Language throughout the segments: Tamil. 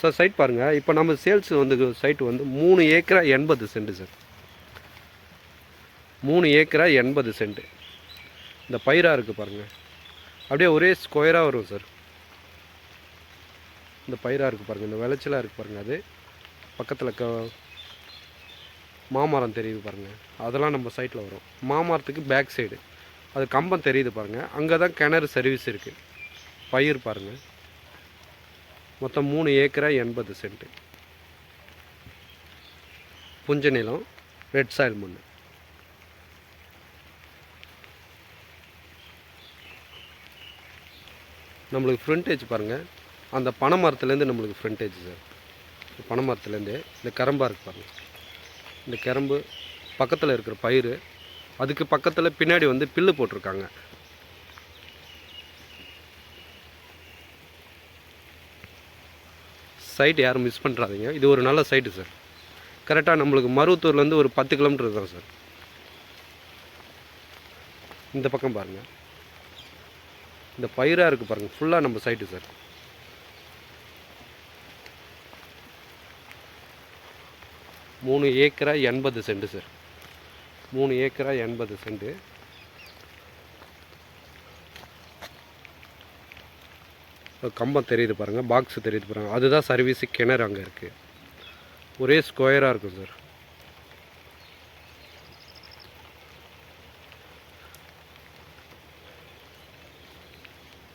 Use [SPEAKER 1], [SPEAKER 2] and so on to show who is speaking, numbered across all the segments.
[SPEAKER 1] சார் சைட் பாருங்கள். இப்போ நம்ம சேல்ஸ் வந்து சைட்டு வந்து 3 ஏக்கரா 80 சென்ட் சார். 3 ஏக்கரா 80 சென்ட். இந்த பயிராக இருக்குது பாருங்கள், அப்படியே ஒரே ஸ்கொயராக வரும் சார். இந்த பயிராக இருக்குது பாருங்கள், இந்த விளைச்சலாக இருக்குது பாருங்கள். அது பக்கத்தில் மாமரம் தெரியுது பாருங்கள், அதெல்லாம் நம்ம சைட்டில் வரும். மாமரத்துக்கு பேக் சைடு அது கம்பம் தெரியுது பாருங்கள், அங்கே தான் கிணறு சர்வீஸ் இருக்குது. பயிர் பாருங்கள், மொத்தம் 3 ஏக்கரா 80 சென்ட். புஞ்ச நிலம், ரெட் சாயில் மண். நம்மளுக்கு ஃப்ரண்டேஜ் பாருங்கள், அந்த பனை மரத்துலேருந்து நம்மளுக்கு ஃப்ரண்டேஜ் சார். பனை மரத்துலேருந்து இந்த கரம்பாக இருக்குது பாருங்கள், இந்த கரம்பு பக்கத்தில் இருக்கிற பயிர், அதுக்கு பக்கத்தில் பின்னாடி வந்து பில்லு போட்டிருக்காங்க. சைட் யாரும் மிஸ் பண்ணுறாதீங்க, இது ஒரு நல்ல சைட்டு சார். கரெக்டாக நம்மளுக்கு மருவத்தூர்லேருந்து ஒரு 10 கிலோமீட்டர் தான் சார். இந்த பக்கம் பாருங்கள், இந்த பயிராக இருக்குது பாருங்கள், ஃபுல்லாக நம்ம சைட்டு சார். மூணு ஏக்கரா 80 சென்ட் சார். 3 ஏக்கரா 80 சென்ட். கம்பம் தெரியுது பாருங்கள், பாக்ஸ் தெரியுது பாருங்கள், அதுதான் சர்வீஸு. கிணறு அங்கே இருக்குது, ஒரே ஸ்கொயராக இருக்கும் சார்.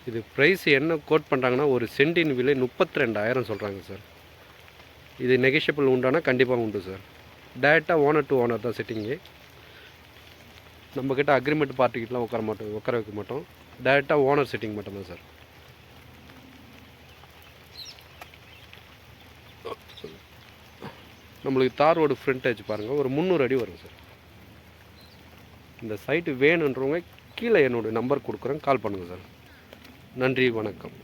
[SPEAKER 1] இது ப்ரைஸ் என்ன கோட் பண்ணுறாங்கன்னா, ஒரு சென்டின் விலை 32,000 சொல்கிறாங்க சார். இது நெகோஷியபிள் உண்டானா கண்டிப்பாக உண்டு சார். டேரெக்டாக ஓனர் டு ஓனர் தான் செட்டிங்கு. நம்மக்கிட்ட அக்ரிமெண்ட் பார்ட்டிக்கிட்டலாம் உட்கார வைக்க மாட்டோம். டேரெக்டாக ஓனர் செட்டிங் மட்டும்தான் சார். நம்மளுக்கு தார் ரோடு ஃப்ரண்டேஜ் பாருங்கள், ஒரு 300 அடி வரும் சார். இந்த சைட்டு வேணுன்றவங்க கீழே என்னோடய நம்பர் கொடுக்குறேன், கால் பண்ணுங்கள் சார். நன்றி, வணக்கம்.